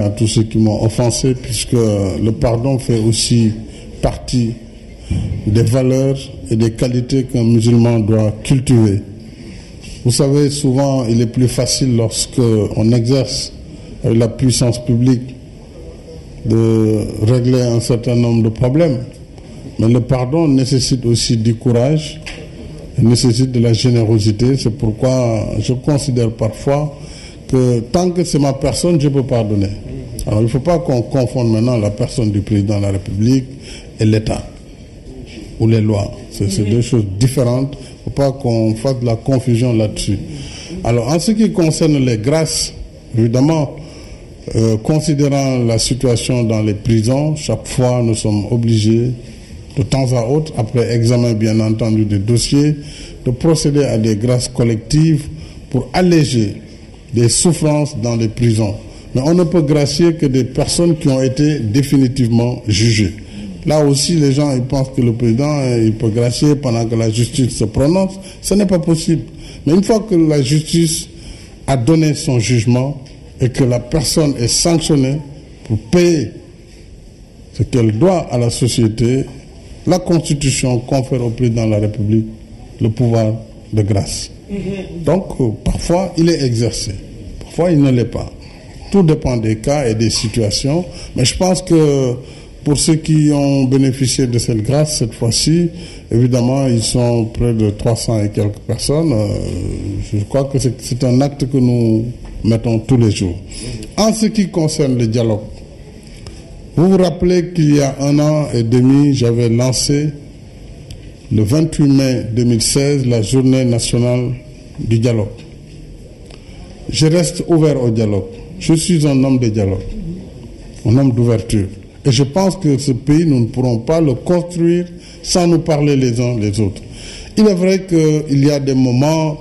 À tous ceux qui m'ont offensé, puisque le pardon fait aussi partie des valeurs et des qualités qu'un musulman doit cultiver. Vous savez, souvent, il est plus facile lorsqu'on exerce avec la puissance publique de régler un certain nombre de problèmes. Mais le pardon nécessite aussi du courage, nécessite de la générosité. C'est pourquoi je considère parfois que tant que c'est ma personne, je peux pardonner. Alors il ne faut pas qu'on confonde maintenant la personne du président de la République et l'État ou les lois. C'est deux choses différentes. Il ne faut pas qu'on fasse de la confusion là-dessus. Alors en ce qui concerne les grâces, évidemment, considérant la situation dans les prisons, chaque fois nous sommes obligés, de temps à autre, après examen bien entendu des dossiers, de procéder à des grâces collectives pour alléger des souffrances dans les prisons. Mais on ne peut gracier que des personnes qui ont été définitivement jugées. Là aussi, les gens ils pensent que le président il peut gracier pendant que la justice se prononce. Ce n'est pas possible. Mais une fois que la justice a donné son jugement et que la personne est sanctionnée pour payer ce qu'elle doit à la société, la Constitution confère au président de la République le pouvoir de grâce. Donc, parfois, il est exercé. Parfois, il ne l'est pas. Tout dépend des cas et des situations. Mais je pense que pour ceux qui ont bénéficié de cette grâce, cette fois-ci, évidemment, ils sont près de 300 et quelques personnes. Je crois que c'est un acte que nous mettons tous les jours. En ce qui concerne le dialogue, vous vous rappelez qu'il y a 1 an et demi, j'avais lancé le 28 mai 2016 la journée nationale du dialogue. Je reste ouvert au dialogue. Je suis un homme de dialogue, un homme d'ouverture. Et je pense que ce pays, nous ne pourrons pas le construire sans nous parler les uns les autres. Il est vrai qu'il y a des moments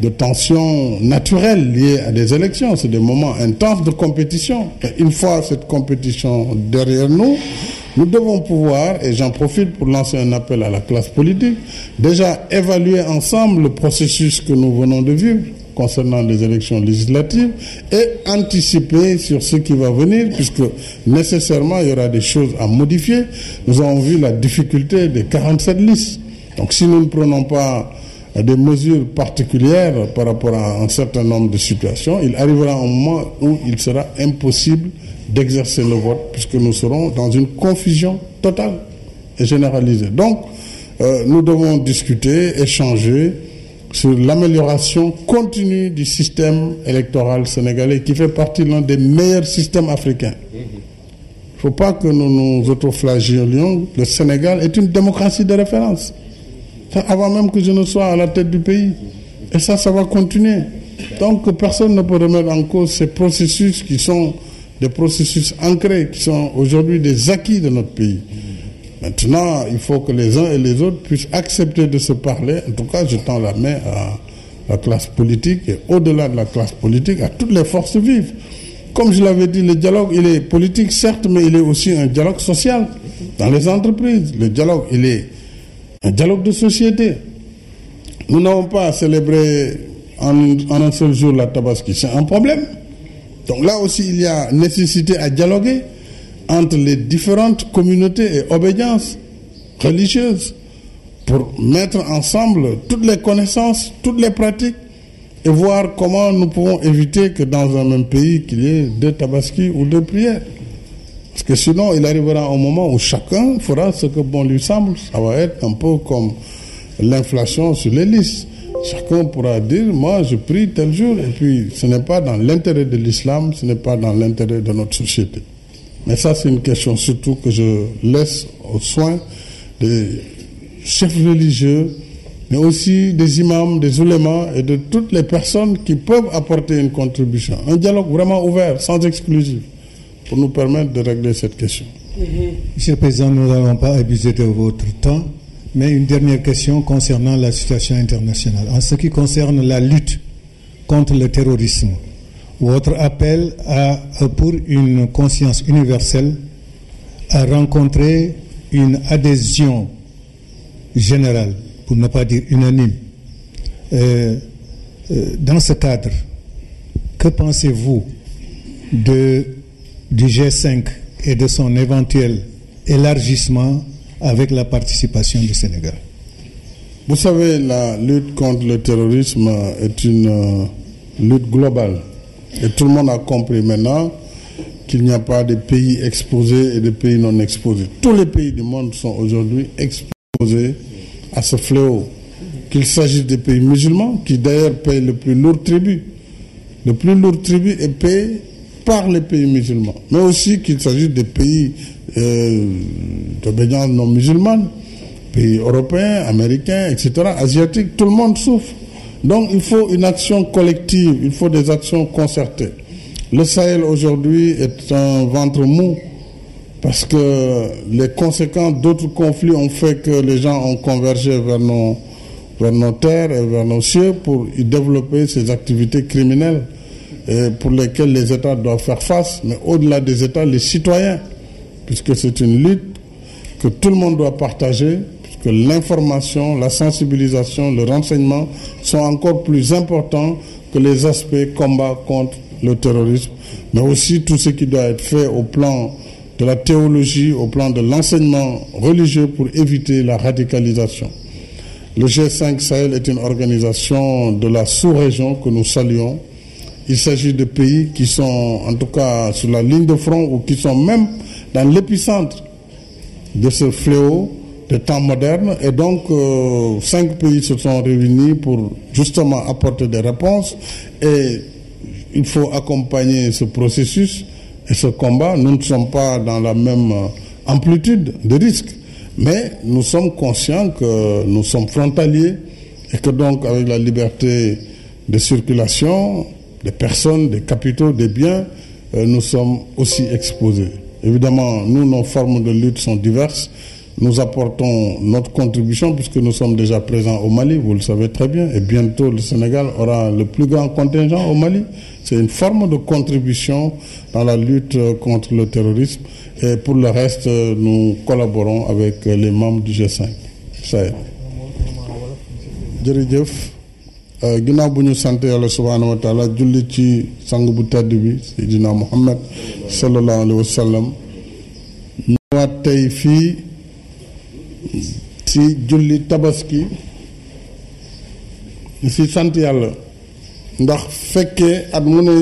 de tension naturelle liés à des élections. C'est des moments intenses de compétition. Et une fois cette compétition derrière nous, nous devons pouvoir, et j'en profite pour lancer un appel à la classe politique, déjà évaluer ensemble le processus que nous venons de vivre concernant les élections législatives et anticiper sur ce qui va venir, puisque nécessairement il y aura des choses à modifier. Nous avons vu la difficulté des 47 listes. Donc si nous ne prenons pas des mesures particulières par rapport à un certain nombre de situations, il arrivera un moment où il sera impossible d'exercer le vote, puisque nous serons dans une confusion totale et généralisée. Donc, nous devons discuter, échanger sur l'amélioration continue du système électoral sénégalais, qui fait partie de l'un des meilleurs systèmes africains. Il ne faut pas que nous nous autoflagellions. Le Sénégal est une démocratie de référence. Avant même que je ne sois à la tête du pays. Et ça va continuer. Donc personne ne peut remettre en cause ces processus qui sont des processus ancrés, qui sont aujourd'hui des acquis de notre pays. Maintenant, il faut que les uns et les autres puissent accepter de se parler. En tout cas, je tends la main à la classe politique et au-delà de la classe politique, à toutes les forces vives. Comme je l'avais dit, le dialogue, il est politique, certes, mais il est aussi un dialogue social dans les entreprises. Le dialogue, il est un dialogue de société. Nous n'avons pas célébré en un seul jour la Tabaski. C'est un problème. Donc là aussi, il y a nécessité à dialoguer entre les différentes communautés et obédiences religieuses pour mettre ensemble toutes les connaissances, toutes les pratiques et voir comment nous pouvons éviter que dans un même pays qu'il y ait 2 Tabaski ou 2 prières. Parce que sinon, il arrivera un moment où chacun fera ce que bon lui semble. Ça va être un peu comme l'inflation sur les listes. Chacun pourra dire, moi je prie tel jour, et puis ce n'est pas dans l'intérêt de l'islam, ce n'est pas dans l'intérêt de notre société. Mais ça, c'est une question surtout que je laisse aux soins des chefs religieux, mais aussi des imams, des oulémas et de toutes les personnes qui peuvent apporter une contribution. Un dialogue vraiment ouvert, sans exclusif, pour nous permettre de régler cette question. Monsieur le Président, nous n'allons pas abuser de votre temps, mais une dernière question concernant la situation internationale. En ce qui concerne la lutte contre le terrorisme, votre appel pour une conscience universelle a rencontré une adhésion générale, pour ne pas dire unanime. Dans ce cadre, que pensez-vous de du G5 et de son éventuel élargissement avec la participation du Sénégal? Vous savez, la lutte contre le terrorisme est une lutte globale. Et tout le monde a compris maintenant qu'il n'y a pas de pays exposés et de pays non exposés. Tous les pays du monde sont aujourd'hui exposés à ce fléau. Qu'il s'agisse des pays musulmans, qui d'ailleurs payent le plus lourd tribut. Le plus lourd tribut est payé par les pays musulmans. Mais aussi qu'il s'agisse des pays d'obédience non musulmane, pays européens, américains, etc., asiatiques, tout le monde souffre. Donc il faut une action collective, il faut des actions concertées. Le Sahel aujourd'hui est un ventre mou parce que les conséquences d'autres conflits ont fait que les gens ont convergé vers nos terres et vers nos cieux pour y développer ces activités criminelles et pour lesquelles les États doivent faire face, mais au-delà des États, les citoyens, puisque c'est une lutte que tout le monde doit partager, puisque l'information, la sensibilisation, le renseignement sont encore plus importants que les aspects combat contre le terrorisme, mais aussi tout ce qui doit être fait au plan de la théologie, au plan de l'enseignement religieux pour éviter la radicalisation. Le G5 Sahel est une organisation de la sous-région que nous saluons. Il s'agit de pays qui sont en tout cas sur la ligne de front ou qui sont même dans l'épicentre de ce fléau des temps modernes. Et donc 5 pays se sont réunis pour justement apporter des réponses. Et il faut accompagner ce processus et ce combat. Nous ne sommes pas dans la même amplitude de risque, mais nous sommes conscients que nous sommes frontaliers et que donc avec la liberté de circulation des personnes, des capitaux, des biens, nous sommes aussi exposés. Évidemment, nous, nos formes de lutte sont diverses. Nous apportons notre contribution puisque nous sommes déjà présents au Mali, vous le savez très bien, et bientôt le Sénégal aura le plus grand contingent au Mali. C'est une forme de contribution dans la lutte contre le terrorisme. Et pour le reste, nous collaborons avec les membres du G5 Sahel. jërëjëf ginnaaw bu ñu sant yàlla subhaanahu wa taala julli ci sang bu tedd bi Seydina Muhammad sallallahu alayhi wa sallam ñëwaat tey fii ci julli tabaski ci sant yàlla ndax fekkee at mu ne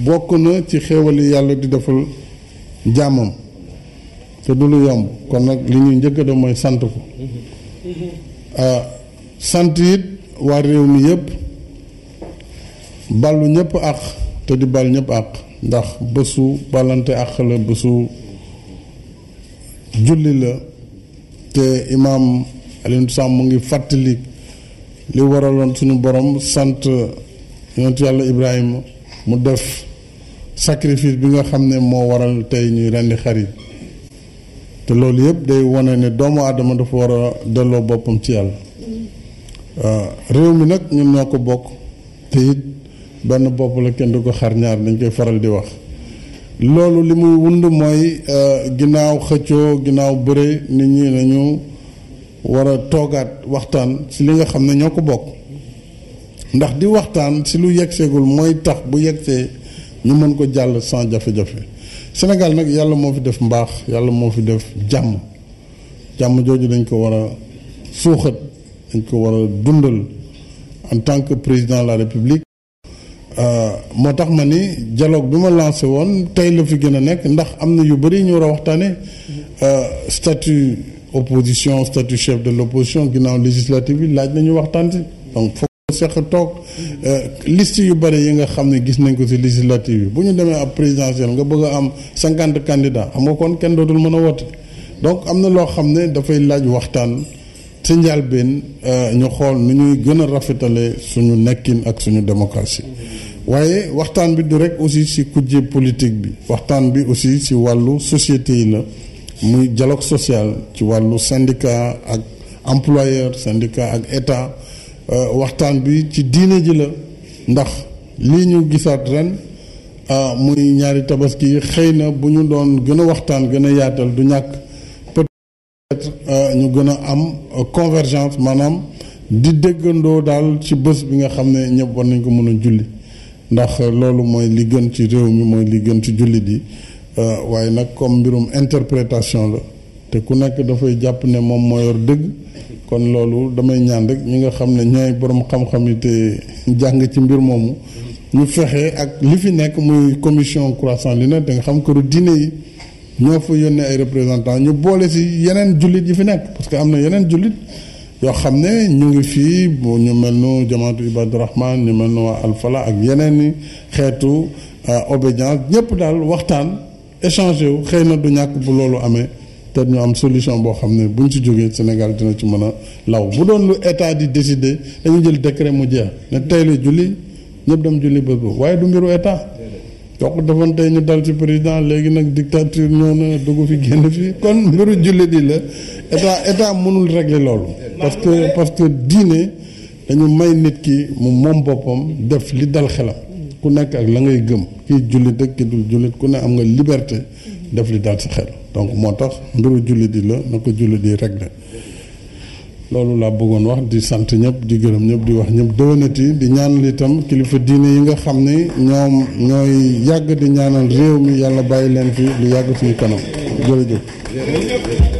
bokk na ci xéewali yàlla di defal jaamam te du lu yomb kon nag li ñuy njëkk a def mooy sant ko sant it waa réew mi yëpp ballu ñëpp àq te di bal ñëpp àq ndax bésu balante àq la bésu julli la te imaam Alioune Samb mu ngi fàttali li waraloon suñu borom sant yonentu yàlla Ibrahima mu def sacrifice bi nga xam ne moo waral tey ñuy rendi xar yi te loolu yëpp day wane ne doomu aadama dafa war a delloo boppam ci yàlla réew mi nag ñun ñoo ko bokk te it benn bopp la kenn du ko xar ñaar dañ koy faral di wax loolu li muy wund mooy ginnaaw xëccoo ginnaaw bëre nit ñi nañu war a toogaat waxtaan ci li nga xam ne ñoo ko bokk ndax di waxtaan ci lu yeggseegul mooy tax bu yeggsee ñu mën ko jàll sans jafe-jafe Sénégal nag yàlla moo fi def mbaax yàlla moo fi def jàmm jooju dañ ko war a suuxat dañ ko war a dundal en tant que président de la République moo tax ma ni dialogue bi ma lancé woon tey la fi gën a nekk ndax am na yu bëri ñu war a waxtaane statut opposition statut chef de l'opposition ginnaaw législative yi laaj nañu waxtaan si donc foog seq toog liste yu bëri yi nga xam ne gis nañ ko si législative yi bu ñu demee ab présidentielle nga bëgg a am 50 candidats xam nga kon kenn dootul mën a woote donc am na loo xam ne dafay laaj waxtaan ci njëlbéen ñu xool nu ñuy gën a rafetale suñu nekkin ak suñu démocratie waaye waxtaan bi du rek aussi ci kujje politique bi waxtaan bi aussi ci wàllu société yi la muy dialogue social ci wàllu syndicat ak employeur syndicat ak état waxtaan bi ci diine ji la ndax lii ñu gisaat ren muy ñaari tabaski yi xëy na bu ñu doon gën a waxtaan gën a yaatal du ñàkk ñu gën a am convergence maanaam di déggandoo daal ci bés bi nga xam ne ñëpp war nañ ko mën a julli ndax loolu mooy li gën ci réew mi mooy li gën ci jullit yi waaye nag comme mbirum interprétation la te ku nekk dafay jàpp ne moom moo yor dëgg kon loolu damay ñaan rek ñi nga xam ne ñooy borom xam-xam yi te jàng ci mbir moomu ñu fexe ak li fi nekk muy commission Croissant Lunettes te nga xam këru diine yi ñoo fa yónnee ay représentants ñu boole si yeneen jullit yi fi nekk parce que am na yeneen jullit yoo xam ne ñu ngi fii ñu mel nu jamaatu Ibaadu Rahman ñu mel nu waa Alfala ak yeneen i xeetu obédience ñëpp daal waxtaan échanger wu xëy na du ñàkk bu loolu amee te ñu am solution boo xam ne buñ ci jógee Sénégal dina ci mën a law bu doon lu état di décider dañu jël décret mu jeex ne tey la julli ñëpp dem julli bés boobu waaye du mbiru état donc defoon tey ñu dal ci président léegi nag dictature ñëw na dugg fi génn fi kon mbiru julli di la état mënul régler loolu parce que diine dañu may nit ki mu moom boppam def li dal xelam ku nekk ak la ngay gëm kii jullit ak ki dul jullit ku ne am nga liberté def li dal sa xel donc moo tax mbiru jullit di la na ko jullit di régler loolu laa bëggoon wax di sant ñëpp di gërëm ñëpp di wax ñëpp déwénati di ñaanal itam kilifa diine yi nga xam ne ñoom ñooy yàgg di ñaanal réew mi yàlla bàyyi leen fi lu yàgg suñu kanam jërëjëf